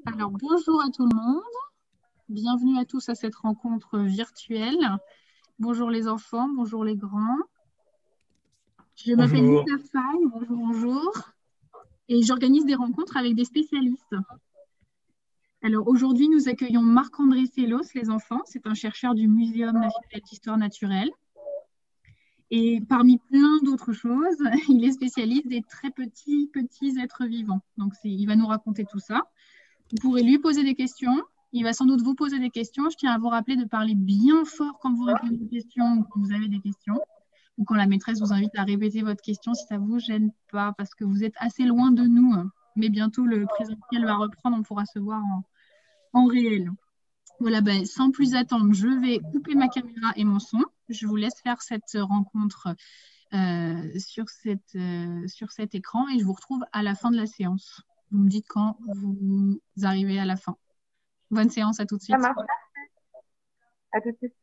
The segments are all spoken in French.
Alors, bonjour à tout le monde. Bienvenue à tous à cette rencontre virtuelle. Bonjour les enfants, bonjour les grands. Je m'appelle Bonjour. Lisa Faye, bonjour, bonjour. Et j'organise des rencontres avec des spécialistes. Alors, aujourd'hui, nous accueillons Marc-André Sellos, les enfants. C'est un chercheur du Muséum national d'histoire naturelle. Et parmi plein d'autres choses, il est spécialiste des très petits êtres vivants. Donc, il va nous raconter tout ça. Vous pourrez lui poser des questions. Il va sans doute vous poser des questions. Je tiens à vous rappeler de parler bien fort quand vous répondez aux questions ou quand vous avez des questions, ou quand la maîtresse vous invite à répéter votre question si ça ne vous gêne pas, parce que vous êtes assez loin de nous. Mais bientôt, le présentiel va reprendre, on pourra se voir en réel. Voilà, ben, sans plus attendre, je vais couper ma caméra et mon son. Je vous laisse faire cette rencontre sur cet écran et je vous retrouve à la fin de la séance. Vous me dites quand vous arrivez à la fin. Bonne séance, à tout de Ça suite. marche. À tout de suite.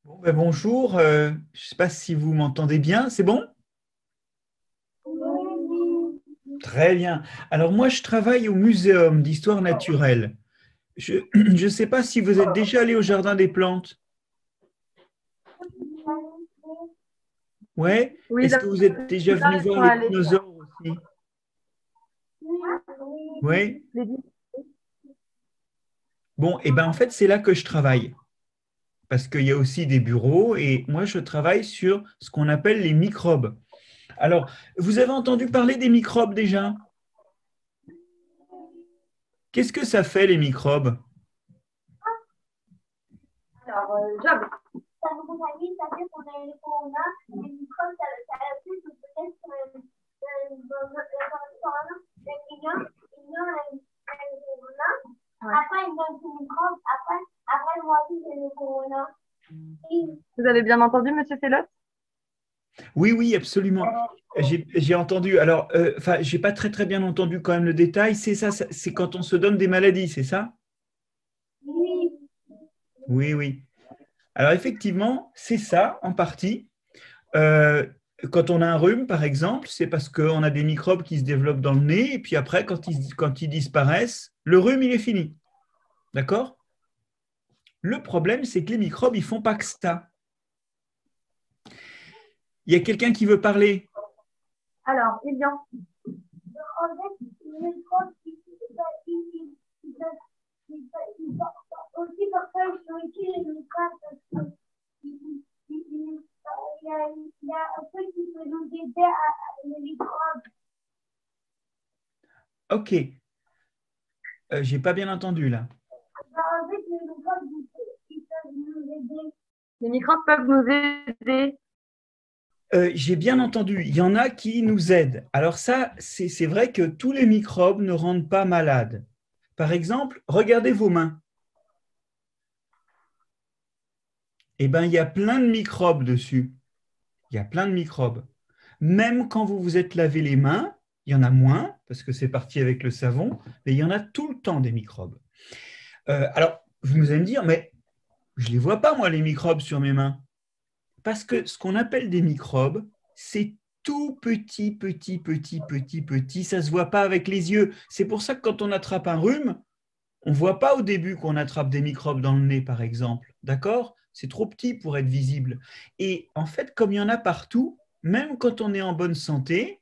Bon, ben bonjour, je ne sais pas si vous m'entendez bien, c'est bon? Très bien. Alors moi, je travaille au Muséum d'histoire naturelle. Je ne sais pas si vous êtes déjà allé au Jardin des plantes. Ouais? Oui, Est-ce là, que vous êtes déjà venu ils voir sont les allés. dinosaures aussi? Oui? Les dix- Bon, et ben en fait, c'est là que je travaille. Parce qu'il y a aussi des bureaux et moi, je travaille sur ce qu'on appelle les microbes. Alors, vous avez entendu parler des microbes déjà? Qu'est-ce que ça fait, les microbes? Alors, Job. Ça nous compagnie, ça fait qu'on a des microbes, ça a plus ou peut-être après, il donne des microbes, après, moi aussi, j'ai le corona. Vous avez bien entendu, monsieur Sellos? Oui, oui, absolument. J'ai entendu. Alors, enfin, j'ai pas très très bien entendu quand même le détail. C'est ça, c'est quand on se donne des maladies, c'est ça? Oui. Oui, oui. Alors effectivement, c'est ça en partie. Euh, Quand on a un rhume, par exemple, c'est parce qu'on a des microbes qui se développent dans le nez et puis après, quand ils disparaissent, le rhume, il est fini. D'accord? Le problème, c'est que les microbes, ils font pas que ça. Il y a quelqu'un qui veut parler. Alors, eh bien, en fait, les microbes, aussi pour ça, ils sont utiles, les microbes, parce que il y a un truc qui peut nous aider les microbes. Ok, j'ai pas bien entendu là. En fait, les microbes, ils peuvent nous aider. Les microbes peuvent nous aider. J'ai bien entendu, il y en a qui nous aident. Alors ça, c'est vrai que tous les microbes ne rendent pas malades. Par exemple, regardez vos mains. Eh bien, il y a plein de microbes dessus. Il y a plein de microbes. Même quand vous vous êtes lavé les mains, il y en a moins, parce que c'est parti avec le savon, mais il y en a tout le temps des microbes. Alors, vous allez me dire, mais je ne les vois pas, moi, les microbes sur mes mains. Parce que ce qu'on appelle des microbes, c'est tout petit, petit, petit, petit, petit. Ça ne se voit pas avec les yeux. C'est pour ça que quand on attrape un rhume, on ne voit pas au début qu'on attrape des microbes dans le nez, par exemple. D'accord? C'est trop petit pour être visible. Et en fait, comme il y en a partout, même quand on est en bonne santé,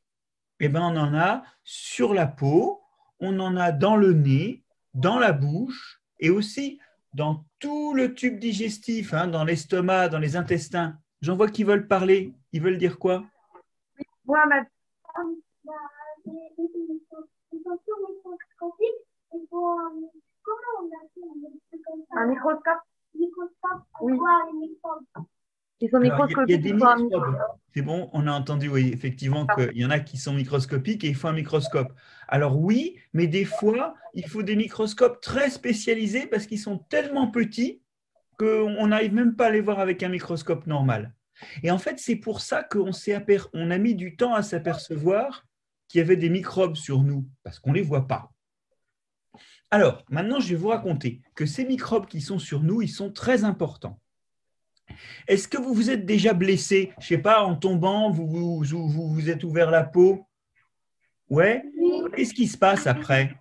eh ben, on en a sur la peau, on en a dans le nez, dans la bouche et aussi dans tout le tube digestif, hein, dans l'estomac, dans les intestins. J'en vois qui veulent parler. Ils veulent dire quoi? Mohamed. Ils sont tous microscopiques. Il faut, comment on appelle un comme ça? Un microscope. Microscope pour oui. Voir les microbes. Ils sont Alors, il y a microscopiques, des il faut un microbes. microscope. C'est bon, on a entendu, oui, effectivement, qu'il y en a qui sont microscopiques et il faut un microscope. Alors oui, mais des fois, il faut des microscopes très spécialisés parce qu'ils sont tellement petits qu'on n'arrive même pas à les voir avec un microscope normal. Et en fait, c'est pour ça on a mis du temps à s'apercevoir qu'il y avait des microbes sur nous, parce qu'on ne les voit pas. Alors, maintenant, je vais vous raconter que ces microbes qui sont sur nous, ils sont très importants. Est-ce que vous vous êtes déjà blessé? Je ne sais pas, en tombant, vous êtes ouvert la peau? Ouais. Qu'est-ce qui se passe après?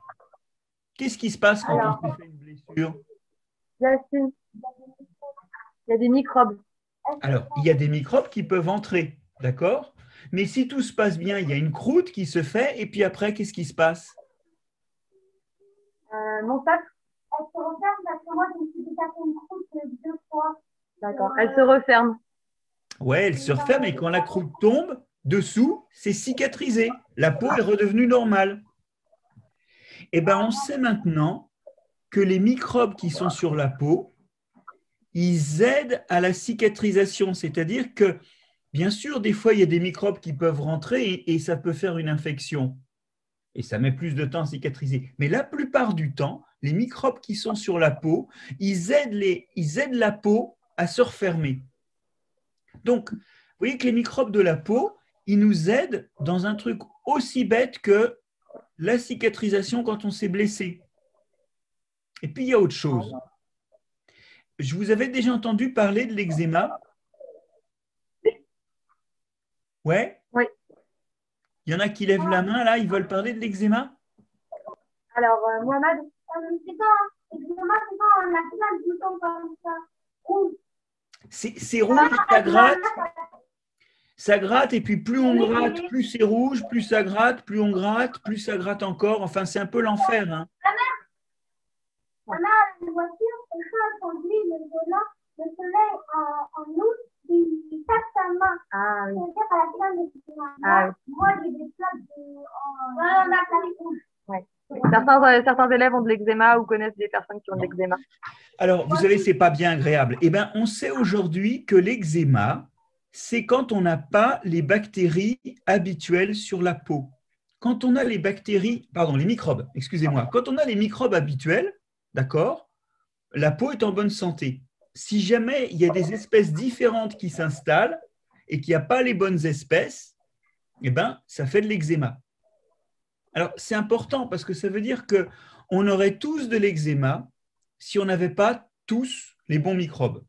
Qu'est-ce qui se passe quand Alors, on se fait une blessure? Yacine, il y a des microbes. Alors, il y a des microbes qui peuvent entrer, d'accord? Mais si tout se passe bien, il y a une croûte qui se fait, et puis après, qu'est-ce qui se passe? Non, ça, Elle se referme parce que moi, je me suis déjà fait une croûte 2 fois. d'accord. Elle se referme. Ouais, elle se referme, et quand la croûte tombe, dessous, c'est cicatrisé. La peau est redevenue normale. Eh bien, on sait maintenant que les microbes qui sont sur la peau, ils aident à la cicatrisation, c'est-à-dire que, bien sûr, des fois, il y a des microbes qui peuvent rentrer et ça peut faire une infection. Et ça met plus de temps à cicatriser. Mais la plupart du temps, les microbes qui sont sur la peau, ils aident la peau à se refermer. Donc, vous voyez que les microbes de la peau, ils nous aident dans un truc aussi bête que la cicatrisation quand on s'est blessé. Et puis, il y a autre chose. Je vous avais déjà entendu parler de l'eczéma. Ouais? Oui. Il y en a qui lèvent la main, là, ils veulent parler de l'eczéma? Alors, Mohamed, C'est quand, excusez-moi, c'est quand on a plein de boutons comme ça. Rouge. C'est rouge, ça gratte, et puis plus on gratte, plus c'est rouge, plus ça gratte, plus on gratte, plus ça gratte encore. Enfin, c'est un peu l'enfer. Hein. On a une voiture, et quand elle conduit le volant, le soleil en août, il tape sa main. ah oui. C'est-à-dire à la fin de cette main. Ah, oui. Moi, j'ai des plaques de. Voilà, ma plaque rouge. Ouais. Certains élèves ont de l'eczéma ou connaissent des personnes qui ont de l'eczéma. Alors, vous savez, c'est pas bien agréable. Eh bien, on sait aujourd'hui que l'eczéma, c'est quand on n'a pas les bactéries habituelles sur la peau. Quand on a les bactéries, pardon, les microbes, excusez-moi, quand on a les microbes habituels, d'accord, la peau est en bonne santé. Si jamais il y a des espèces différentes qui s'installent et qu'il n'y a pas les bonnes espèces, eh ben, ça fait de l'eczéma. Alors, c'est important parce que ça veut dire qu'on aurait tous de l'eczéma si on n'avait pas tous les bons microbes.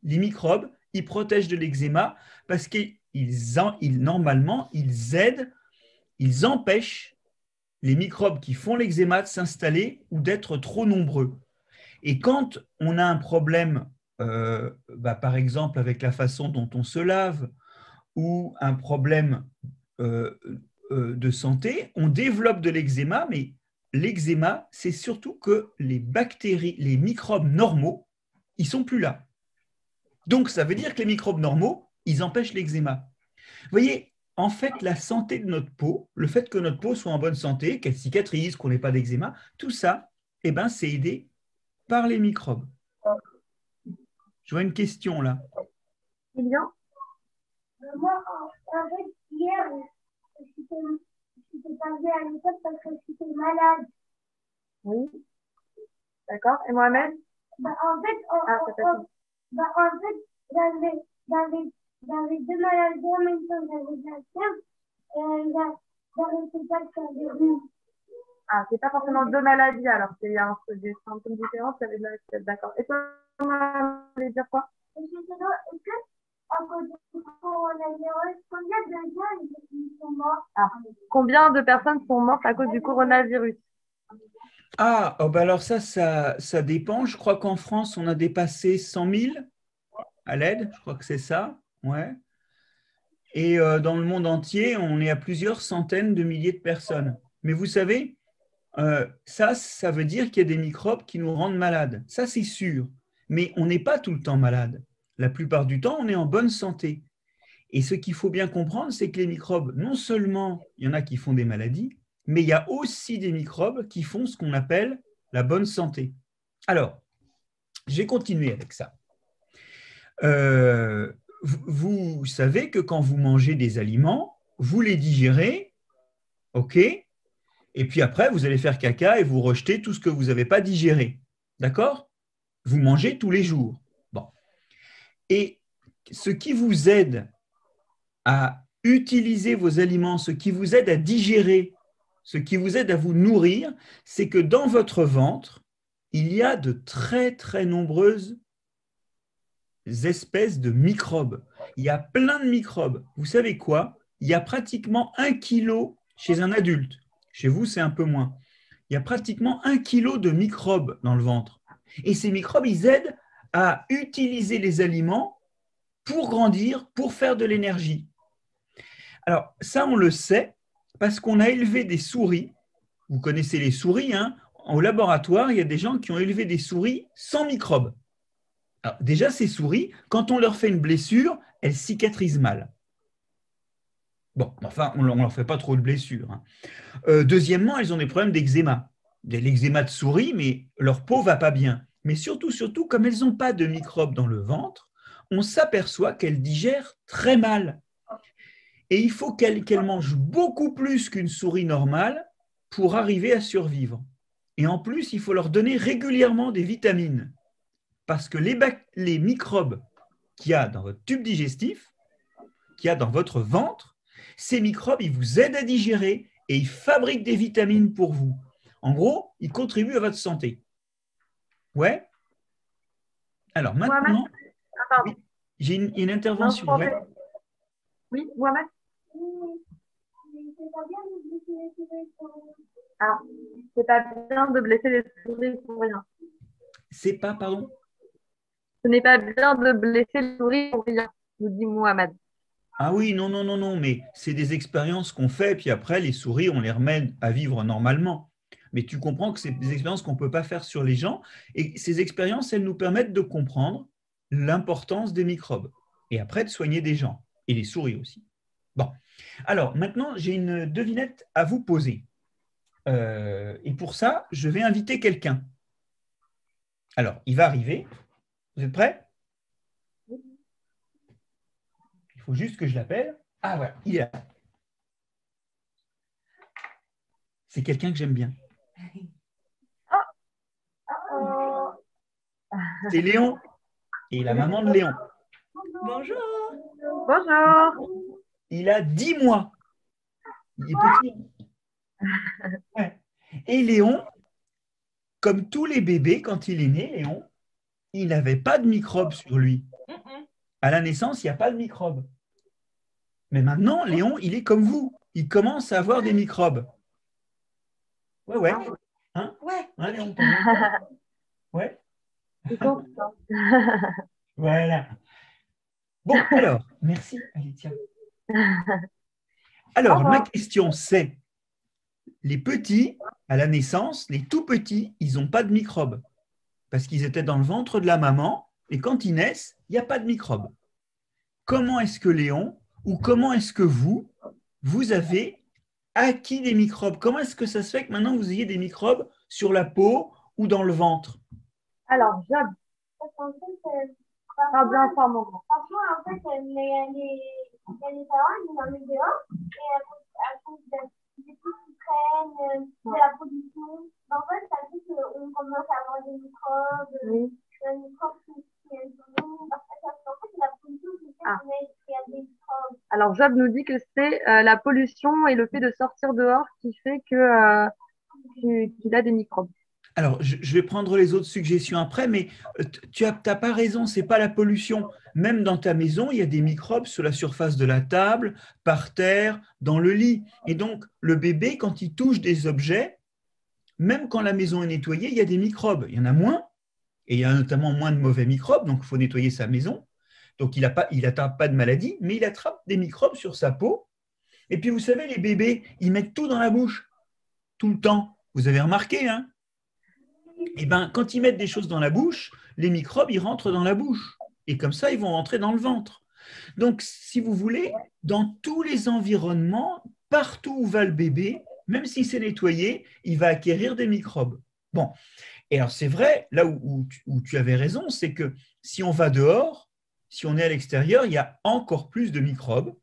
Les microbes, ils protègent de l'eczéma parce normalement, ils aident, ils empêchent les microbes qui font l'eczéma de s'installer ou d'être trop nombreux. Et quand on a un problème, par exemple avec la façon dont on se lave ou un problème de santé, on développe de l'eczéma, mais l'eczéma, c'est surtout que les bactéries, les microbes normaux, ils ne sont plus là. Donc, ça veut dire que les microbes normaux, ils empêchent l'eczéma. Vous voyez, en fait, la santé de notre peau, le fait que notre peau soit en bonne santé, qu'elle cicatrise, qu'on n'ait pas d'eczéma, tout ça, eh ben, c'est aidé par les microbes. Je vois une question là. Lilian, Moi, en fait, hier, je suis arrivée à l'école parce que j'étais malade. oui. D'accord. Et Mohamed? En fait, c'est facile. j'avais 2 maladies en même temps. J'avais de la fièvre et j'arrêtais pas de faire des rhumes. Ah, c'est pas forcément 2 maladies, alors c'est des symptômes différents, ça veut dire que d'accord. Et toi, Mohamed, tu voulais dire quoi? Est-ce que, à cause du coronavirus, combien de gens ils sont morts? Combien de personnes sont mortes à cause du coronavirus? Ah, oh bah alors ça dépend. Je crois qu'en France, on a dépassé 100 000 à l'aide. Je crois que c'est ça. Ouais. Et dans le monde entier, on est à plusieurs centaines de milliers de personnes. Mais vous savez, ça veut dire qu'il y a des microbes qui nous rendent malades. Ça, c'est sûr. Mais on n'est pas tout le temps malade. La plupart du temps, on est en bonne santé. Et ce qu'il faut bien comprendre, c'est que les microbes, non seulement il y en a qui font des maladies, mais il y a aussi des microbes qui font ce qu'on appelle la bonne santé. Alors, je vais continuer avec ça. Vous savez que quand vous mangez des aliments, vous les digérez, ok? Et puis après, vous allez faire caca et vous rejetez tout ce que vous n'avez pas digéré. D'accord? Vous mangez tous les jours. Bon. Et ce qui vous aide à utiliser vos aliments, ce qui vous aide à digérer, ce qui vous aide à vous nourrir, c'est que dans votre ventre, il y a de très, très nombreuses espèces de microbes. Il y a plein de microbes. Vous savez quoi? Il y a pratiquement 1 kilo chez un adulte. Chez vous, c'est un peu moins. Il y a pratiquement 1 kilo de microbes dans le ventre. Et ces microbes, ils aident à utiliser les aliments pour grandir, pour faire de l'énergie. Alors, ça, on le sait parce qu'on a élevé des souris. Vous connaissez les souris, hein? Au laboratoire, il y a des gens qui ont élevé des souris sans microbes. Alors, déjà, ces souris, quand on leur fait une blessure, elles cicatrisent mal. Bon, enfin, on ne leur fait pas trop de blessures, hein. Deuxièmement, elles ont des problèmes d'eczéma. L'eczéma de souris, mais leur peau ne va pas bien. Mais surtout, comme elles n'ont pas de microbes dans le ventre, on s'aperçoit qu'elles digèrent très mal. Et il faut qu'elles mangent beaucoup plus qu'une souris normale pour arriver à survivre. Et en plus, il faut leur donner régulièrement des vitamines. Parce que les microbes qu'il y a dans votre tube digestif, qu'il y a dans votre ventre, ces microbes, ils vous aident à digérer et ils fabriquent des vitamines pour vous. En gros, ils contribuent à votre santé. Ouais? Alors maintenant, oui, j'ai une intervention. Non, ouais. Oui, Mohamed. Alors, c'est pas bien de blesser les souris pour rien. C'est pas, pardon? Ce n'est pas bien de blesser les souris pour rien, nous dit Mohamed. Ah oui, non, non, non, non, mais c'est des expériences qu'on fait, puis après, les souris, on les remet à vivre normalement. Mais tu comprends que c'est des expériences qu'on ne peut pas faire sur les gens, et ces expériences, elles nous permettent de comprendre l'importance des microbes, et après de soigner des gens, et les souris aussi. Bon, alors maintenant, j'ai une devinette à vous poser. Et pour ça, je vais inviter quelqu'un. Alors, il va arriver. Vous êtes prêts? Il faut juste que je l'appelle. Ah voilà, il est là. C'est quelqu'un que j'aime bien. C'est Léon et la maman de Léon. Bonjour. Bonjour. Il a 10 mois. Il est petit. Ouais. Et Léon, comme tous les bébés, quand il est né, Léon, il n'avait pas de microbes sur lui. À la naissance, il n'y a pas de microbes. Mais maintenant, Léon, il est comme vous. Il commence à avoir des microbes. Ouais, ouais. Hein? Ouais. Hein, Léon, ouais. Voilà. Bon, alors, merci. Allez, tiens. Alors, ma question, c'est, les petits, à la naissance, les tout petits, ils n'ont pas de microbes. Parce qu'ils étaient dans le ventre de la maman, et quand ils naissent, il n'y a pas de microbes. Comment est-ce que Léon, ou comment est-ce que vous avez acquis des microbes? Comment est-ce que ça se fait que maintenant vous ayez des microbes sur la peau ou dans le ventre? Alors, Job. Parle bien fort, mon grand. Franchement, en fait, les parents, ils nous emmènent dehors. Et à cause des trucs qui traînent, de la pollution, en fait, ça fait qu'on commence à avoir des microbes. Oui. Des microbes qui sont nous. En fait, c'est la pollution qui fait qu'il y a des microbes. Alors, Job nous dit que c'est la pollution et le fait de sortir dehors qui fait que qu'il a des microbes. Alors, je vais prendre les autres suggestions après, mais tu n'as pas raison, ce n'est pas la pollution. Même dans ta maison, il y a des microbes sur la surface de la table, par terre, dans le lit. Et donc, le bébé, quand il touche des objets, même quand la maison est nettoyée, il y a des microbes. Il y en a moins, et il y a notamment moins de mauvais microbes, donc il faut nettoyer sa maison. Donc, il n'attrape pas de maladie, mais il attrape des microbes sur sa peau. Et puis, vous savez, les bébés, ils mettent tout dans la bouche, tout le temps. Vous avez remarqué, hein? Eh bien, quand ils mettent des choses dans la bouche, les microbes, ils rentrent dans la bouche. Et comme ça, ils vont rentrer dans le ventre. Donc, si vous voulez, dans tous les environnements, partout où va le bébé, même si c'est nettoyé, il va acquérir des microbes. Bon, et alors c'est vrai, là où tu avais raison, c'est que si on va dehors, si on est à l'extérieur, il y a encore plus de microbes.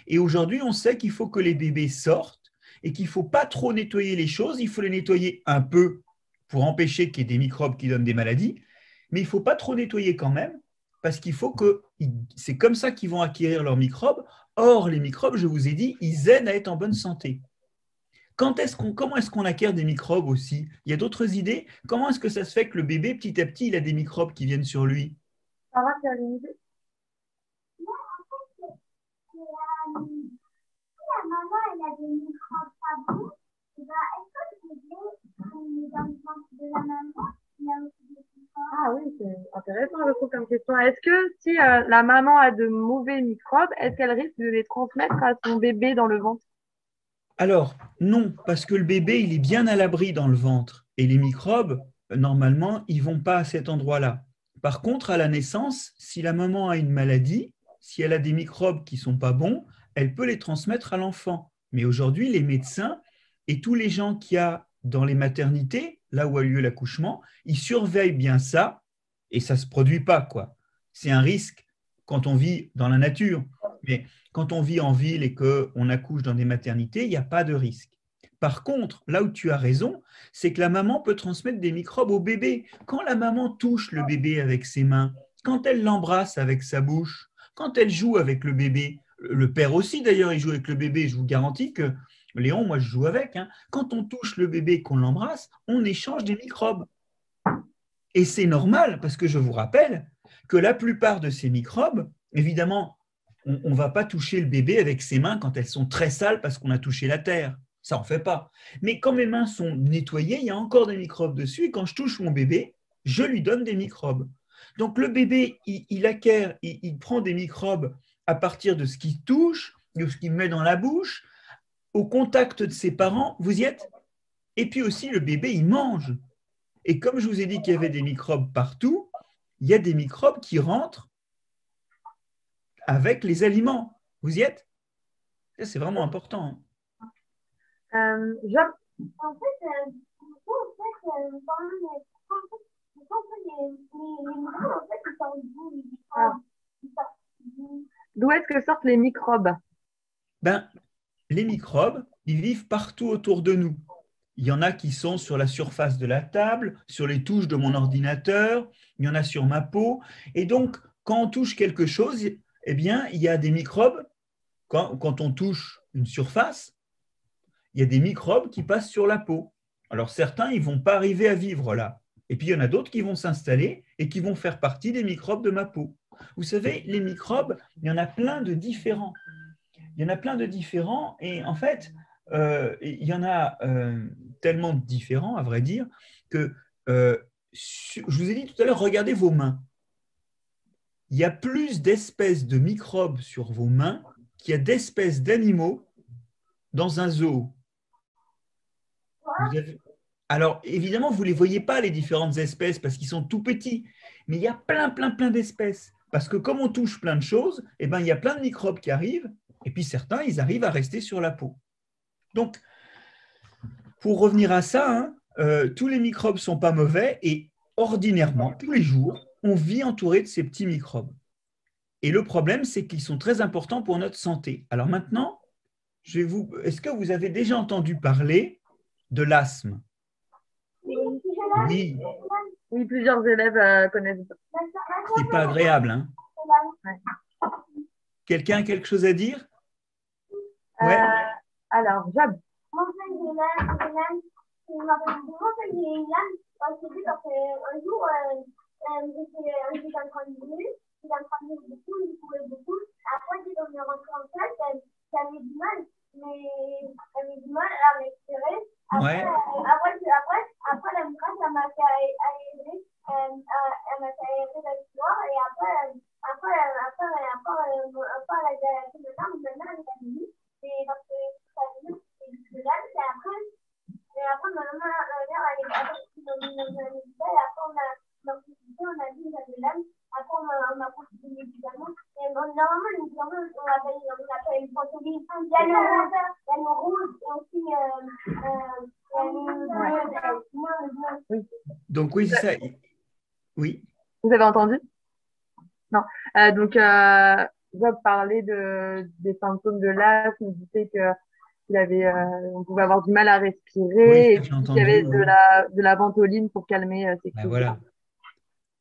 Et aujourd'hui, on sait qu'il faut que les bébés sortent et qu'il ne faut pas trop nettoyer les choses, il faut les nettoyer un peu pour empêcher qu'il y ait des microbes qui donnent des maladies, mais il ne faut pas trop nettoyer quand même, parce qu'il faut que c'est comme ça qu'ils vont acquérir leurs microbes. Or, les microbes, je vous ai dit, ils aident à être en bonne santé. Comment est-ce qu'on acquiert des microbes aussi? Il y a d'autres idées? Comment est-ce que ça se fait que le bébé, petit à petit, il a des microbes qui viennent sur lui? Sarah, tu as une idée? La maman, elle a des microbes pas bons, et ben, est-ce que le bébé, il est dans le ventre de la maman, il a aussi des microbes? Ah oui, c'est intéressant, je trouve, comme question. Est-ce que si la maman a de mauvais microbes, est-ce qu'elle risque de les transmettre à son bébé dans le ventre? Alors, non, parce que le bébé, il est bien à l'abri dans le ventre. Et les microbes, normalement, ils ne vont pas à cet endroit-là. Par contre, à la naissance, si la maman a une maladie, si elle a des microbes qui ne sont pas bons, elle peut les transmettre à l'enfant. Mais aujourd'hui, les médecins et tous les gens qu'il y a dans les maternités, là où a lieu l'accouchement, ils surveillent bien ça et ça ne se produit pas, quoi. C'est un risque quand on vit dans la nature. Mais quand on vit en ville et qu'on accouche dans des maternités, il n'y a pas de risque. Par contre, là où tu as raison, c'est que la maman peut transmettre des microbes au bébé. Quand la maman touche le bébé avec ses mains, quand elle l'embrasse avec sa bouche, quand elle joue avec le bébé, le père aussi d'ailleurs, il joue avec le bébé, je vous garantis que Léon, moi je joue avec, hein. Quand on touche le bébé et qu'on l'embrasse, on échange des microbes. Et c'est normal parce que je vous rappelle que la plupart de ces microbes, évidemment, on ne va pas toucher le bébé avec ses mains quand elles sont très sales parce qu'on a touché la terre. Ça, on ne fait pas. Mais quand mes mains sont nettoyées, il y a encore des microbes dessus. Et quand je touche mon bébé, je lui donne des microbes. Donc le bébé, il acquiert, il prend des microbes à partir de ce qu'il touche, de ce qu'il met dans la bouche, au contact de ses parents. Vous y êtes? Et puis aussi, le bébé, il mange. Et comme je vous ai dit qu'il y avait des microbes partout, il y a des microbes qui rentrent avec les aliments. Vous y êtes? Ça, c'est vraiment important. Job, En fait, du coup, en fait, quand même, en fait, les microbes, en fait, ils sortent d'où, les microbes? Ils sortent d'où? d'où est-ce que sortent les microbes? Ben, les microbes, ils vivent partout autour de nous. Il y en a qui sont sur la surface de la table, sur les touches de mon ordinateur, il y en a sur ma peau. Et donc, quand on touche quelque chose, eh bien, il y a des microbes. Quand on touche une surface, il y a des microbes qui passent sur la peau. Alors, certains, ils ne vont pas arriver à vivre là. Et puis, il y en a d'autres qui vont s'installer et qui vont faire partie des microbes de ma peau. Vous savez, les microbes, il y en a plein de différents. Il y en a plein de différents et en fait, il y en a tellement de différents, à vrai dire, que je vous ai dit tout à l'heure, regardez vos mains. Il y a plus d'espèces de microbes sur vos mains qu'il y a d'espèces d'animaux dans un zoo. Alors, évidemment, vous ne les voyez pas, les différentes espèces, parce qu'ils sont tout petits, mais il y a plein d'espèces. Parce que comme on touche plein de choses, eh ben, il y a plein de microbes qui arrivent, et puis certains, ils arrivent à rester sur la peau. Donc, pour revenir à ça, hein, tous les microbes ne sont pas mauvais, et ordinairement, tous les jours, on vit entouré de ces petits microbes. Et le problème, c'est qu'ils sont très importants pour notre santé. Alors maintenant, est-ce que vous avez déjà entendu parler de l'asthme? Oui, Oui, plusieurs élèves connaissent. c'est pas agréable, hein? Ouais. Quelqu'un a quelque chose à dire? Euh, Ouais. alors, Job, Moi, en fait, j'ai l'âme, c'est vu parce qu'un jour, j'étais en train de lire, beaucoup, je courais beaucoup. Après, quand on est rentré en classe, j'avais du mal, mais j'avais du mal à respirer. Ouais. Après, la maîtresse, elle m'a fait aérer, elle m'a fait aérer la sueur, et après, elle a dit maintenant, elle est venue, et parce que ça venait, c'est de l'âme, et après, ma maman, elle est partie dans une hôpital, et après, on a dit que j'avais l'âme, après, on m'a consulté des médicaments, et normalement, les médicaments, on appelle une protéine, il y a le rouge, et aussi, oui. Donc oui, c'est ça. Oui. Vous avez entendu? Non. Donc, Job parlait des symptômes de l'asthme, du fait que on pouvait avoir du mal à respirer, Oui, et ça, j'ai puis qu'il y entendu. avait Oui. de la ventoline pour calmer ces Ben crises. voilà.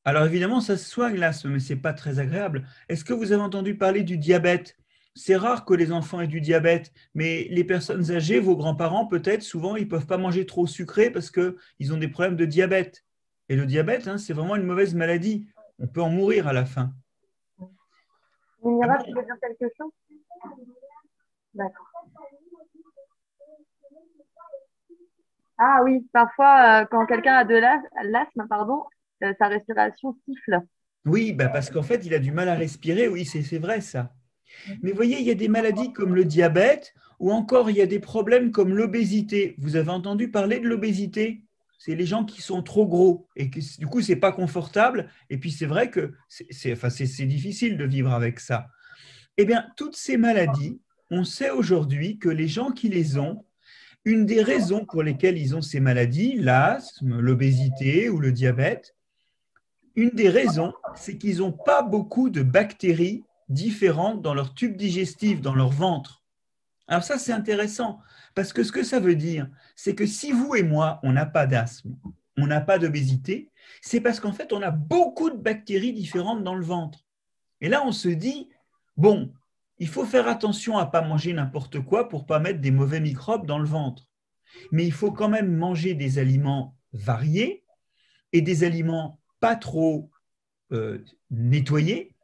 Alors évidemment, ça se soigne l'asthme, mais ce n'est pas très agréable. Est-ce que vous avez entendu parler du diabète? C'est rare que les enfants aient du diabète, mais les personnes âgées, vos grands-parents, peut-être, souvent, ils ne peuvent pas manger trop sucré parce qu'ils ont des problèmes de diabète. Et le diabète, hein, c'est vraiment une mauvaise maladie. On peut en mourir à la fin. Mira, tu veux dire quelque chose? D'accord. Ah oui, parfois, quand quelqu'un a de l'asthme, pardon, sa respiration siffle. Oui, bah parce qu'en fait, il a du mal à respirer. Oui, c'est vrai ça. Mais vous voyez, il y a des maladies comme le diabète ou encore il y a des problèmes comme l'obésité. Vous avez entendu parler de l'obésité? C'est les gens qui sont trop gros et que du coup, c'est pas confortable. Et puis, c'est vrai que c'est difficile de vivre avec ça. Eh bien, toutes ces maladies, on sait aujourd'hui que les gens qui les ont, une des raisons pour lesquelles ils ont ces maladies, l'asthme, l'obésité ou le diabète, une des raisons, c'est qu'ils n'ont pas beaucoup de bactéries différentes dans leur tube digestif, dans leur ventre. Alors ça, c'est intéressant, parce que ce que ça veut dire, c'est que si vous et moi, on n'a pas d'asthme, on n'a pas d'obésité, c'est parce qu'en fait, on a beaucoup de bactéries différentes dans le ventre. Et là, on se dit, bon, il faut faire attention à ne pas manger n'importe quoi pour ne pas mettre des mauvais microbes dans le ventre. Mais il faut quand même manger des aliments variés et des aliments pas trop nettoyés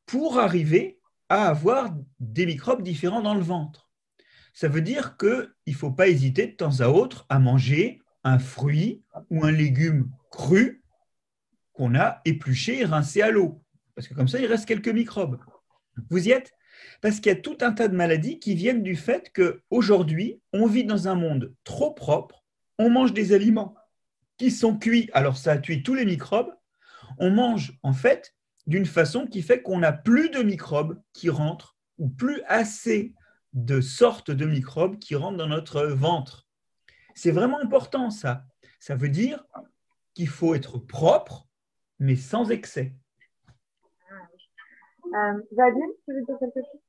pour arriver à avoir des microbes différents dans le ventre. Ça veut dire qu'il ne faut pas hésiter de temps à autre à manger un fruit ou un légume cru qu'on a épluché et rincé à l'eau. Parce que comme ça, il reste quelques microbes. Vous y êtes? Parce qu'il y a tout un tas de maladies qui viennent du fait qu'aujourd'hui, on vit dans un monde trop propre, on mange des aliments qui sont cuits, alors ça tue tous les microbes, on mange en fait d'une façon qui fait qu'on n'a plus de microbes qui rentrent ou plus assez de sortes de microbes qui rentrent dans notre ventre. C'est vraiment important ça. Ça veut dire qu'il faut être propre, mais sans excès. Vadim, tu veux dire quelque chose?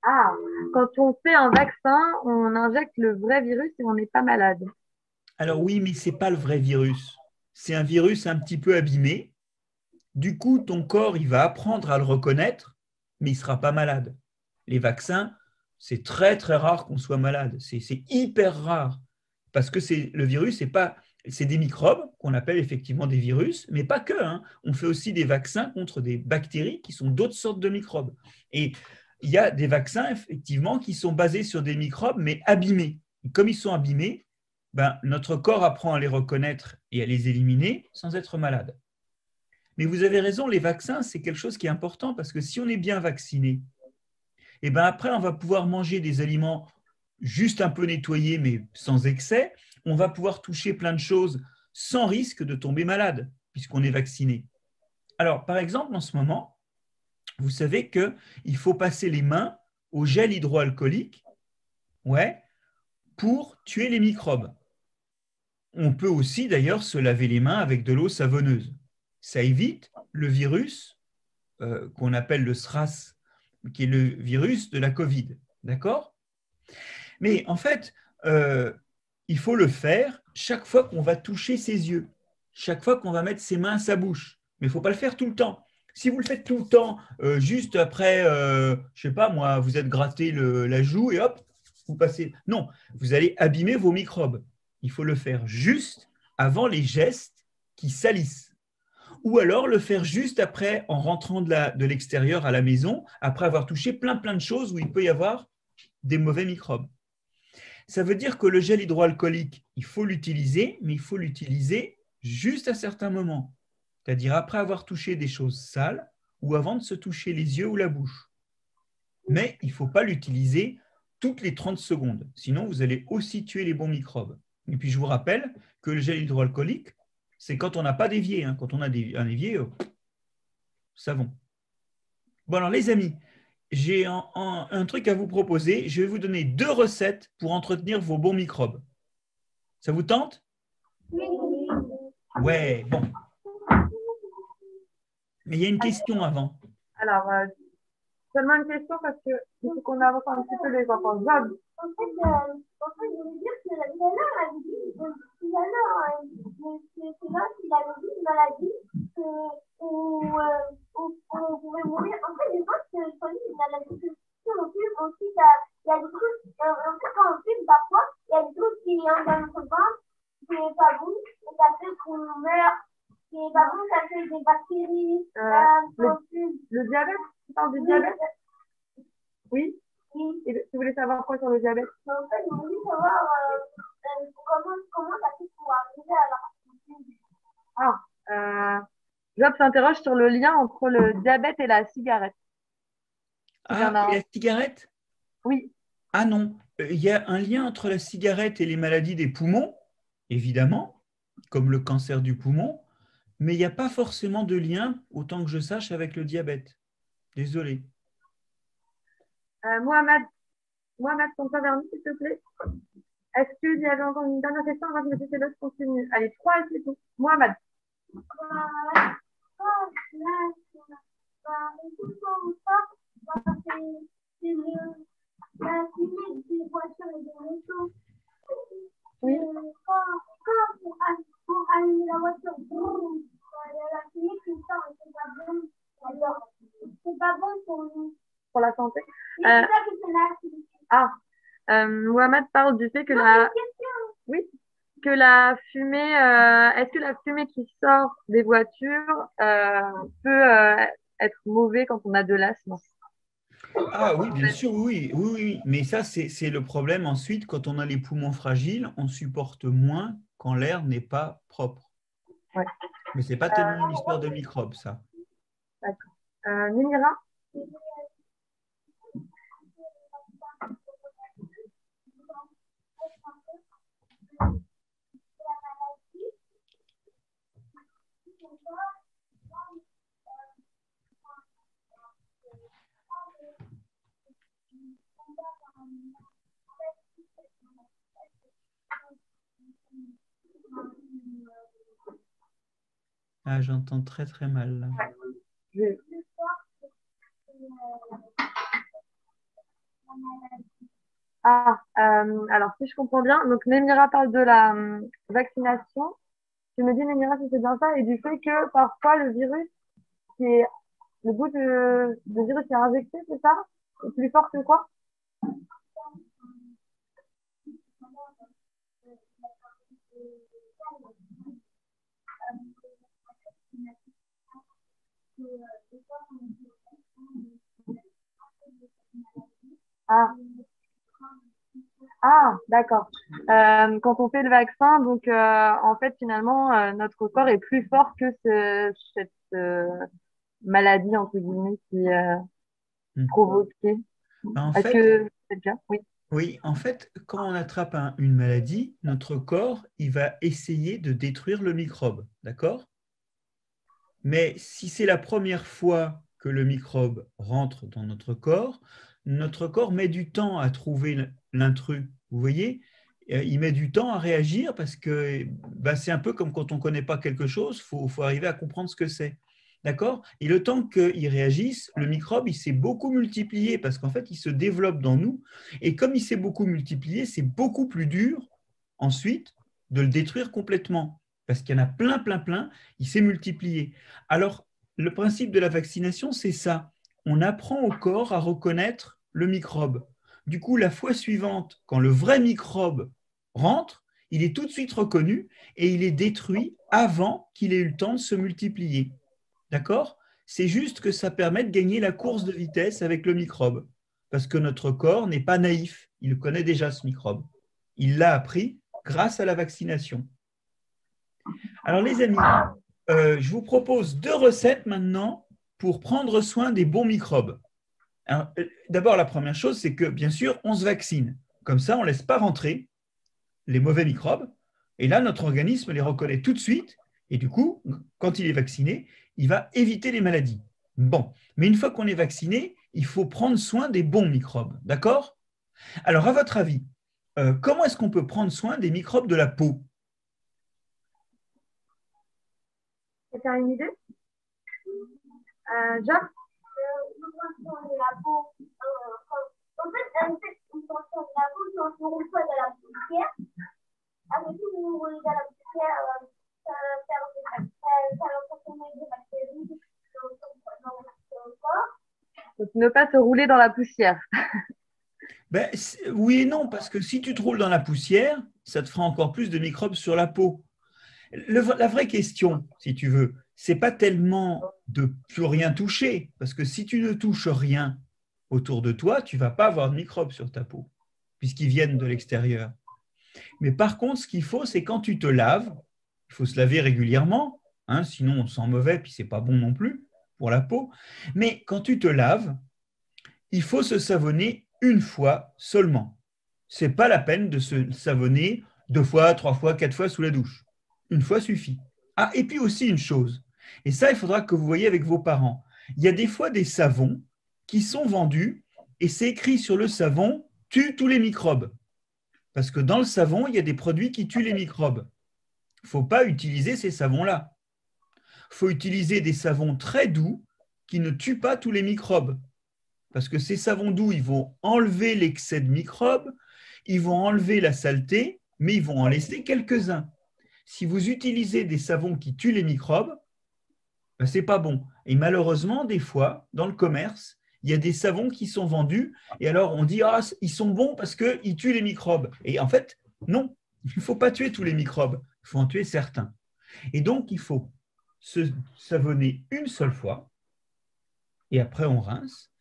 Ah, quand on fait un vaccin, on injecte le vrai virus et on n'est pas malade. Alors oui, mais ce n'est pas le vrai virus. C'est un virus un petit peu abîmé. Du coup, ton corps, il va apprendre à le reconnaître, mais il ne sera pas malade. Les vaccins, c'est très, très rare qu'on soit malade. C'est hyper rare. Parce que le virus, c'est des microbes qu'on appelle effectivement des virus, mais pas que. Hein. On fait aussi des vaccins contre des bactéries qui sont d'autres sortes de microbes. Et il y a des vaccins, effectivement, qui sont basés sur des microbes, mais abîmés. Et comme ils sont abîmés, ben, notre corps apprend à les reconnaître et à les éliminer sans être malade. Mais vous avez raison, les vaccins, c'est quelque chose qui est important parce que si on est bien vacciné, et ben après, on va pouvoir manger des aliments juste un peu nettoyés, mais sans excès. On va pouvoir toucher plein de choses sans risque de tomber malade, puisqu'on est vacciné. Alors, par exemple, en ce moment, vous savez qu'il faut passer les mains au gel hydroalcoolique, ouais, pour tuer les microbes. On peut aussi d'ailleurs se laver les mains avec de l'eau savonneuse. Ça évite le virus qu'on appelle le SRAS, qui est le virus de la Covid. D'accord? Mais en fait, il faut le faire chaque fois qu'on va toucher ses yeux, chaque fois qu'on va mettre ses mains à sa bouche. Mais il ne faut pas le faire tout le temps. Si vous le faites tout le temps, juste après, je ne sais pas moi, vous êtes gratté la joue et hop, vous passez. Non, vous allez abîmer vos microbes. Il faut le faire juste avant les gestes qui salissent. Ou alors le faire juste après, en rentrant de l'extérieur à la maison, après avoir touché plein de choses où il peut y avoir des mauvais microbes. Ça veut dire que le gel hydroalcoolique, il faut l'utiliser, mais il faut l'utiliser juste à certains moments. C'est-à-dire après avoir touché des choses sales ou avant de se toucher les yeux ou la bouche. Mais il ne faut pas l'utiliser toutes les 30 secondes. Sinon, vous allez aussi tuer les bons microbes. Et puis, je vous rappelle que le gel hydroalcoolique, c'est quand on n'a pas d'évier. Hein. Quand on a un évier, savon. Bon, alors, les amis, j'ai un truc à vous proposer. Je vais vous donner 2 recettes pour entretenir vos bons microbes. Ça vous tente? Ouais, bon. Mais il y a une question avant. Alors, seulement une question parce que il faut qu'on avance un petit peu les enfants. Job. Je voulais dire que tout à l'heure, elle dit, tout à l'heure, c'est là qu'il avait dit une maladie où on pouvait mourir. En fait, je pense que je connais une maladie que si on fume, ensuite, il y a des trucs, en fait, quand on fume, parfois, il y a des trucs qui entrent dans notre ventre, qui n'est pas bon, et ça fait qu'on meurt. Qui n'est pas bon, ça fait des bactéries. Le diabète? Tu parles du diabète? Oui. Oui. Et tu voulais savoir quoi sur le diabète? Mais en fait, j'ai voulu savoir comment ça fait pour arriver à la Job s'interroge sur le lien entre le diabète et la cigarette. Il y en Ah, a et un. la cigarette? Oui. Ah non, il y a un lien entre la cigarette et les maladies des poumons, évidemment, comme le cancer du poumon, mais il n'y a pas forcément de lien, autant que je sache, avec le diabète. Désolé. Mohamed, tourne-toi vers nous, s'il te plaît. Est-ce qu'il y avait encore une dernière question avant que M. Célos continue? Allez, 3 et c'est tout. Mohamed. La fumée des voitures et des motos. Oui. Pour allumer la voiture, la fumée qui sort, c'est pas bon. Alors, c'est pas bon pour nous. Pour la santé. C'est ça que c'est là. Mohamed parle du fait que que la fumée, est-ce que la fumée qui sort des voitures peut être mauvais quand on a de l'asthme? Ah oui, bien sûr, oui. Mais ça, c'est le problème ensuite, quand on a les poumons fragiles, on supporte moins quand l'air n'est pas propre. Ouais. Mais ce n'est pas tellement une histoire de microbes, ça. D'accord. Nimira? Ah, j'entends très très mal là. Alors si je comprends bien, donc Nemira parle de la vaccination. Tu me dis, Nemira, si c'est bien ça, et du fait que parfois le virus, c'est le bout de virus qui est injecté, c'est ça? C'est plus fort que quoi? D'accord. Quand on fait le vaccin, donc en fait finalement notre corps est plus fort que cette maladie entre guillemets qui est provoquée. En Est-ce fait, que c'est le cas? Oui. oui, en fait, quand on attrape une maladie, notre corps, il va essayer de détruire le microbe, d'accord? Mais si c'est la première fois que le microbe rentre dans notre corps met du temps à trouver l'intrus. Vous voyez, il met du temps à réagir parce que c'est un peu comme quand on ne connaît pas quelque chose, il faut arriver à comprendre ce que c'est. D'accord? Et le temps qu'il réagisse, le microbe, il s'est beaucoup multiplié parce qu'en fait, il se développe dans nous. Et comme il s'est beaucoup multiplié, c'est beaucoup plus dur ensuite de le détruire complètement parce qu'il y en a plein, il s'est multiplié. Alors, le principe de la vaccination, c'est ça. On apprend au corps à reconnaître le microbe. Du coup, la fois suivante, quand le vrai microbe rentre, il est tout de suite reconnu et il est détruit avant qu'il ait eu le temps de se multiplier. D'accord? C'est juste que ça permet de gagner la course de vitesse avec le microbe. Parce que notre corps n'est pas naïf. Il connaît déjà ce microbe. Il l'a appris grâce à la vaccination. Alors les amis, je vous propose 2 recettes maintenant pour prendre soin des bons microbes. D'abord, la première chose, c'est que bien sûr, on se vaccine. Comme ça, on ne laisse pas rentrer les mauvais microbes. Et là, notre organisme les reconnaît tout de suite. Et du coup, quand il est vacciné, il va éviter les maladies. Bon, mais une fois qu'on est vacciné, il faut prendre soin des bons microbes. D'accord? Alors, à votre avis, comment est-ce qu'on peut prendre soin des microbes de la peau? Tu as une idée? Jacques? La peau, en fait, une tension de la peau, quand on roule pas dans la poussière, après si vous roulez dans la poussière, ça va consommer des bactéries dans votre corps. Donc, ne pas se rouler dans la poussière. Oui et non, parce que si tu te roules dans la poussière, ça te fera encore plus de microbes sur la peau. La vraie question, si tu veux, c'est pas tellement de plus rien toucher, parce que si tu ne touches rien, autour de toi, tu ne vas pas avoir de microbes sur ta peau, puisqu'ils viennent de l'extérieur. Mais par contre, ce qu'il faut, c'est quand tu te laves, il faut se laver régulièrement, hein, sinon on sent mauvais, puis ce n'est pas bon non plus pour la peau. Mais quand tu te laves, il faut se savonner une fois seulement. Ce n'est pas la peine de se savonner 2 fois, 3 fois, 4 fois sous la douche. Une fois suffit. Ah, et puis aussi une chose, et ça, il faudra que vous voyez avec vos parents. Il y a des fois des savons qui sont vendus et c'est écrit sur le savon « tue tous les microbes ». Parce que dans le savon, il y a des produits qui tuent les microbes. Il ne faut pas utiliser ces savons-là. Il faut utiliser des savons très doux qui ne tuent pas tous les microbes. Parce que ces savons doux, ils vont enlever l'excès de microbes, ils vont enlever la saleté, mais ils vont en laisser quelques-uns. Si vous utilisez des savons qui tuent les microbes, ben, ce n'est pas bon. Et malheureusement, des fois, dans le commerce, il y a des savons qui sont vendus et alors on dit « Ah, ils sont bons parce qu'ils tuent les microbes ». Et en fait, non, il ne faut pas tuer tous les microbes, il faut en tuer certains. Et donc, il faut se savonner une seule fois et après on rince.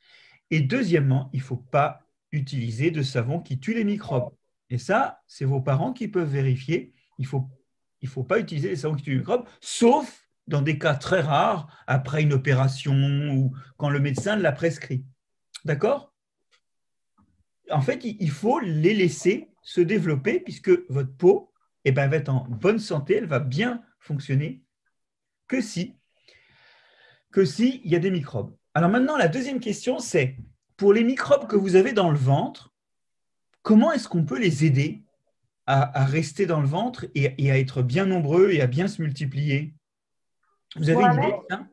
Et deuxièmement, il ne faut pas utiliser de savon qui tue les microbes. Et ça, c'est vos parents qui peuvent vérifier. Il ne faut pas utiliser les savons qui tuent les microbes, sauf dans des cas très rares, après une opération ou quand le médecin l'a prescrit. D'accord? En fait, il faut les laisser se développer puisque votre peau va être en bonne santé, elle va bien fonctionner que si il y a des microbes. Alors maintenant, la deuxième question, c'est pour les microbes que vous avez dans le ventre, comment est-ce qu'on peut les aider à rester dans le ventre et à être bien nombreux et à bien se multiplier? Vous avez une idée de ça?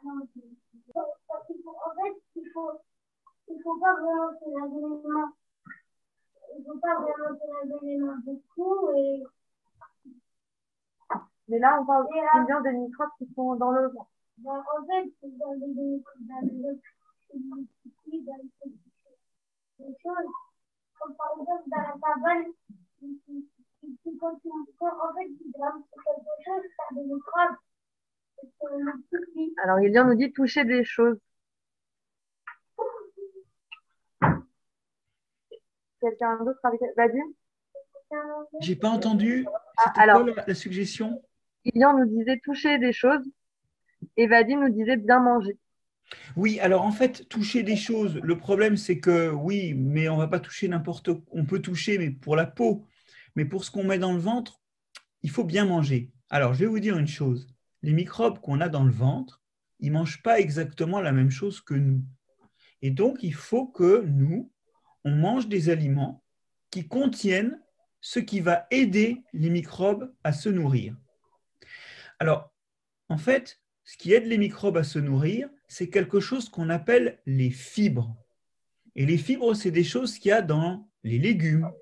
En fait, il faut pas vraiment se laver les mains. Il faut pas vraiment se laver les mains beaucoup. Mais là, on parle bien des microbes qui sont dans le ventre. En fait, dans les choses, comme par exemple dans la cabane, en fait, tu grammes quelque chose, ça a des microbes. Alors, Ilian nous dit toucher des choses. Quelqu'un d'autre avec Vadim? J'ai pas entendu. Alors, quoi la suggestion? Ilian nous disait toucher des choses et Vadim nous disait bien manger. Oui, alors en fait, toucher des choses, le problème c'est que oui, mais on ne va pas toucher n'importe quoi. On peut toucher, mais pour la peau. Mais pour ce qu'on met dans le ventre, il faut bien manger. Alors, je vais vous dire une chose. Les microbes qu'on a dans le ventre, ils ne mangent pas exactement la même chose que nous. Et donc, il faut que nous, on mange des aliments qui contiennent ce qui va aider les microbes à se nourrir. Alors, en fait, ce qui aide les microbes à se nourrir, c'est quelque chose qu'on appelle les fibres. Et les fibres, c'est des choses qu'il y a dans les légumes,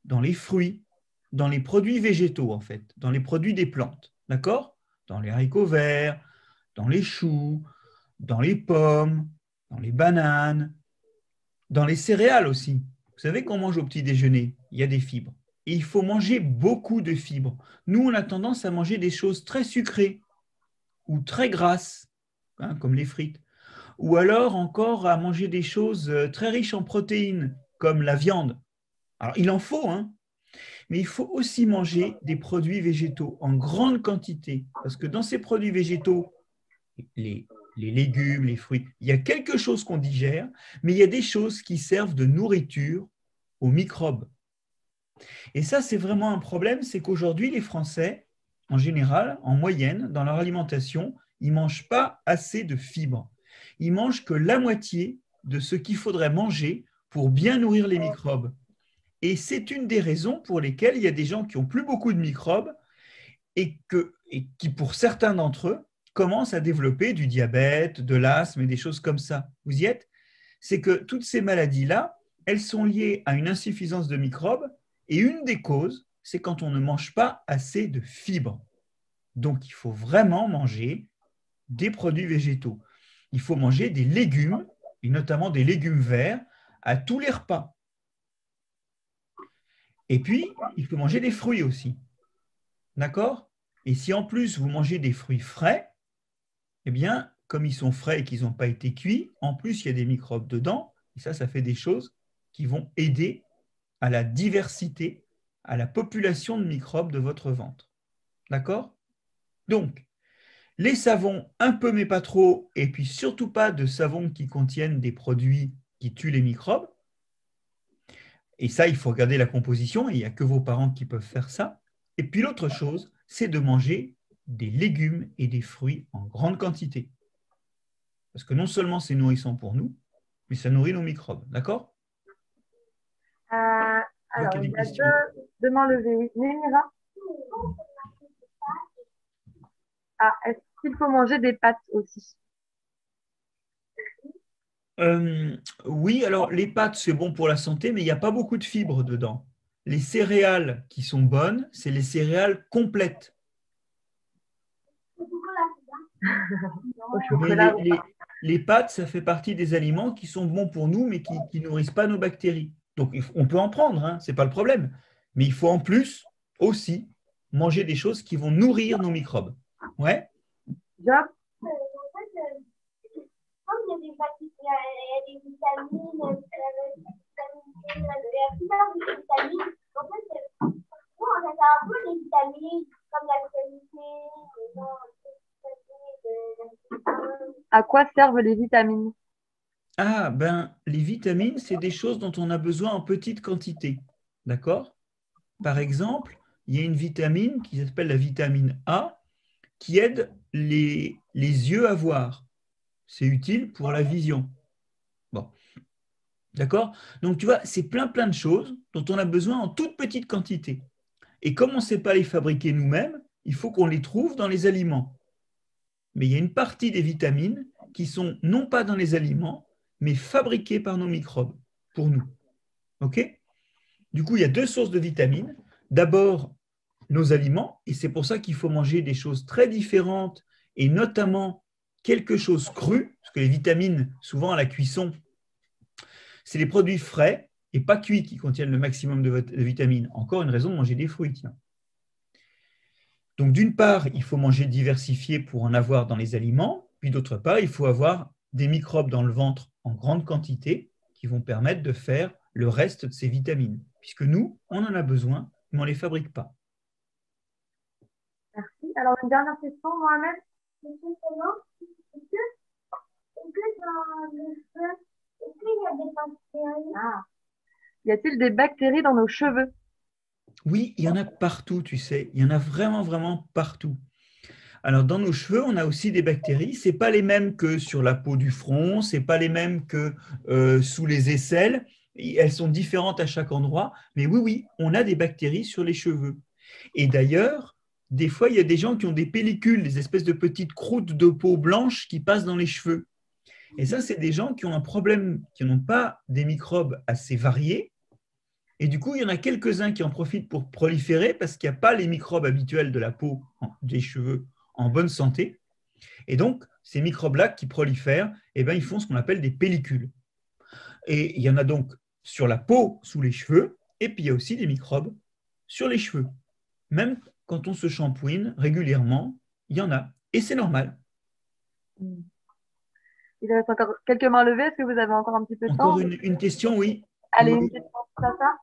dans les fruits, dans les produits végétaux, en fait, dans les produits des plantes. D'accord? Dans les haricots verts, dans les choux, dans les pommes, dans les bananes, dans les céréales aussi. Vous savez qu'on mange au petit déjeuner, il y a des fibres. Et il faut manger beaucoup de fibres. Nous, on a tendance à manger des choses très sucrées ou très grasses, hein, comme les frites. Ou alors encore à manger des choses très riches en protéines, comme la viande. Alors, il en faut, hein, mais il faut aussi manger des produits végétaux en grande quantité. Parce que dans ces produits végétaux, les légumes, les fruits, il y a quelque chose qu'on digère, mais il y a des choses qui servent de nourriture aux microbes. Et ça, c'est vraiment un problème, c'est qu'aujourd'hui, les Français, en général, en moyenne, dans leur alimentation, ils ne mangent pas assez de fibres. Ils mangent que la moitié de ce qu'il faudrait manger pour bien nourrir les microbes. Et c'est une des raisons pour lesquelles il y a des gens qui n'ont plus beaucoup de microbes et qui, pour certains d'entre eux, commencent à développer du diabète, de l'asthme et des choses comme ça. Vous y êtes? C'est que toutes ces maladies-là, elles sont liées à une insuffisance de microbes et une des causes, c'est quand on ne mange pas assez de fibres. Donc, il faut vraiment manger des produits végétaux. Il faut manger des légumes, et notamment des légumes verts, à tous les repas. Et puis, il faut manger des fruits aussi. D'accord? Et si en plus vous mangez des fruits frais, eh bien, comme ils sont frais et qu'ils n'ont pas été cuits, en plus il y a des microbes dedans, et ça fait des choses qui vont aider à la diversité, à la population de microbes de votre ventre. D'accord? Donc, les savons un peu mais pas trop, et puis surtout pas de savons qui contiennent des produits qui tuent les microbes. Et ça, il faut regarder la composition, et il n'y a que vos parents qui peuvent faire ça. Et puis l'autre chose, c'est de manger des légumes et des fruits en grande quantité. Parce que non seulement c'est nourrissant pour nous, mais ça nourrit nos microbes. D'accord? Alors, il y a deux mains levées. Oui. Némira? Ah, est-ce qu'il faut manger des pâtes aussi? Oui, alors les pâtes, c'est bon pour la santé, mais il n'y a pas beaucoup de fibres dedans. Les céréales qui sont bonnes, c'est les céréales complètes. Au Mais chocolat. les pâtes, ça fait partie des aliments qui sont bons pour nous, mais qui nourrissent pas nos bactéries. Donc, on peut en prendre, hein, ce n'est pas le problème. Mais il faut en plus aussi manger des choses qui vont nourrir nos microbes. Ouais. Job? Comme il y a des vitamines, il y a des vitamines. En fait, moi, on a un peu les vitamines, comme la qualité, À quoi servent les vitamines? Ah, ben, les vitamines, c'est des choses dont on a besoin en petite quantité. D'accord? Par exemple, il y a une vitamine qui s'appelle la vitamine A qui aide les yeux à voir. C'est utile pour la vision. Bon, d'accord? Donc, tu vois, c'est plein de choses dont on a besoin en toute petite quantité. Et comme on ne sait pas les fabriquer nous-mêmes, il faut qu'on les trouve dans les aliments. Mais il y a une partie des vitamines qui sont non pas dans les aliments, mais fabriquées par nos microbes, pour nous. OK? Du coup, il y a deux sources de vitamines. D'abord, nos aliments, et c'est pour ça qu'il faut manger des choses très différentes, et notamment quelque chose cru, parce que les vitamines, souvent à la cuisson, c'est les produits frais et pas cuits qui contiennent le maximum de vitamines. Encore une raison de manger des fruits, tiens. Donc, d'une part, il faut manger diversifié pour en avoir dans les aliments, puis d'autre part, il faut avoir des microbes dans le ventre en grande quantité qui vont permettre de faire le reste de ces vitamines, puisque nous, on en a besoin, mais on ne les fabrique pas. Merci. Alors, une dernière question, Mohamed? Est-ce que dans le feu, est-ce qu'il y a des bactéries? Ah. Y a-t-il des bactéries dans nos cheveux? Oui, il y en a partout, tu sais. Il y en a vraiment partout. Alors, dans nos cheveux, on a aussi des bactéries. Ce n'est pas les mêmes que sur la peau du front, ce n'est pas les mêmes que sous les aisselles. Elles sont différentes à chaque endroit. Mais oui, on a des bactéries sur les cheveux. Et d'ailleurs, des fois, il y a des gens qui ont des pellicules, des espèces de petites croûtes de peau blanche qui passent dans les cheveux. Et ça, c'est des gens qui ont un problème, qui n'ont pas des microbes assez variés. Et du coup, il y en a quelques-uns qui en profitent pour proliférer parce qu'il n'y a pas les microbes habituels de la peau, des cheveux en bonne santé. Et donc, ces microbes-là qui prolifèrent, eh bien, ils font ce qu'on appelle des pellicules. Et il y en a donc sur la peau, sous les cheveux, et puis il y a aussi des microbes sur les cheveux. Même quand on se shampooine régulièrement, il y en a. Et c'est normal. Il reste encore quelques mains levées. Est-ce que vous avez encore un petit peu de temps? Encore une question, oui. Allez, Oui. une question pour ça.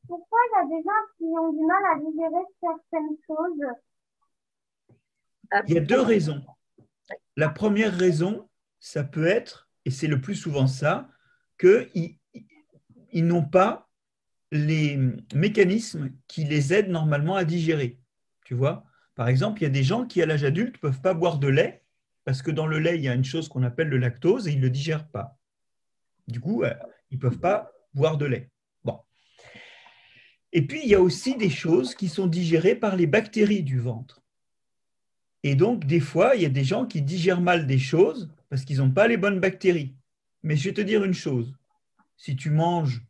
Pourquoi il y a des gens qui ont du mal à digérer certaines choses? Il y a deux raisons. La première raison, ça peut être, et c'est le plus souvent ça, qu'ils n'ont pas les mécanismes qui les aident normalement à digérer. Tu vois? Par exemple, il y a des gens qui, à l'âge adulte, ne peuvent pas boire de lait parce que dans le lait, il y a une chose qu'on appelle le lactose et ils ne le digèrent pas. Du coup, ils ne peuvent pas boire de lait. Bon. Et puis, il y a aussi des choses qui sont digérées par les bactéries du ventre. Et donc, des fois, il y a des gens qui digèrent mal des choses parce qu'ils n'ont pas les bonnes bactéries. Mais je vais te dire une chose. Si tu manges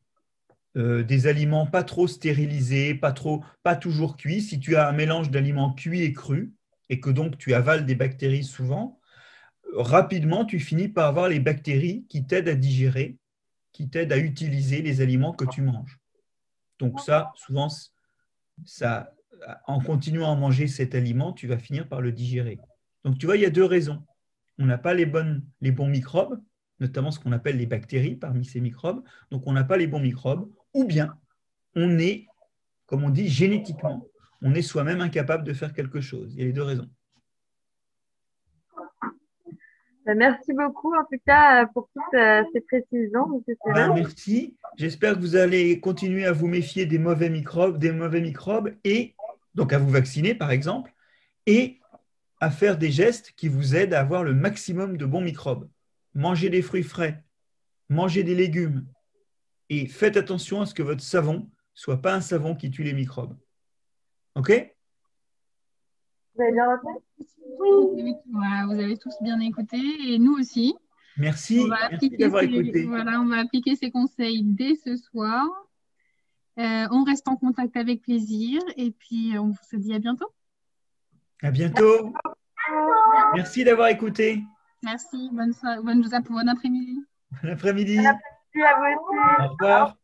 des aliments pas trop stérilisés, pas toujours cuits, si tu as un mélange d'aliments cuits et crus, et que donc tu avales des bactéries souvent, rapidement, tu finis par avoir les bactéries qui t'aident à digérer, qui t'aident à utiliser les aliments que tu manges. Donc ça, souvent, ça en continuant à manger cet aliment, tu vas finir par le digérer. Donc, tu vois, il y a deux raisons. On n'a pas les bons microbes, notamment ce qu'on appelle les bactéries parmi ces microbes. Donc, on n'a pas les bons microbes, ou bien on est, comme on dit, génétiquement, on est soi-même incapable de faire quelque chose. Il y a les deux raisons. Merci beaucoup, en tout cas, pour toutes ces précisions, monsieur Sello. Merci. J'espère que vous allez continuer à vous méfier des mauvais microbes et donc à vous vacciner, par exemple, et à faire des gestes qui vous aident à avoir le maximum de bons microbes. Mangez des fruits frais, mangez des légumes et faites attention à ce que votre savon ne soit pas un savon qui tue les microbes. OK? Vous avez bien noté? Voilà, vous avez tous bien écouté et nous aussi. Merci, merci d'avoir écouté. Voilà, on va appliquer ces conseils dès ce soir. On reste en contact avec plaisir et puis on se dit à bientôt. À bientôt. Merci d'avoir écouté. Merci, bon après-midi. Bon après-midi. Merci à vous aussi. Au revoir.